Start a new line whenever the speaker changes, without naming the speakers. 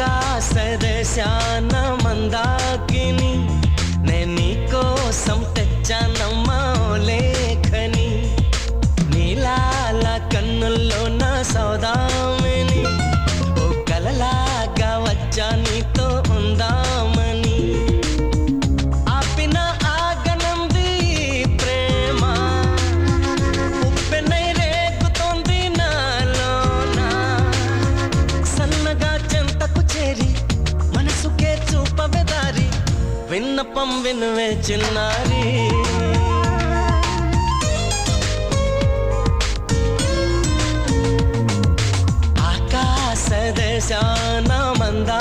ఆకాశదేశాన మందాకిని నేను నీకోసం తెచ్చానమ్మా ఓ లేఖని నీలాల కన్నుల్లో నా సౌదామిని ఓ కలలాగా వచ్చా నీతో ఉందామని ఆపిన ఆగనంది ప్రేమ ఉప్పెనై రేగుతోంది నాలోన సన్నగా చెంతకు చేరి మనసుకే చూపవే దారి విన్నపం వినువే చిన్నారి ఆకాశదేశాన మందా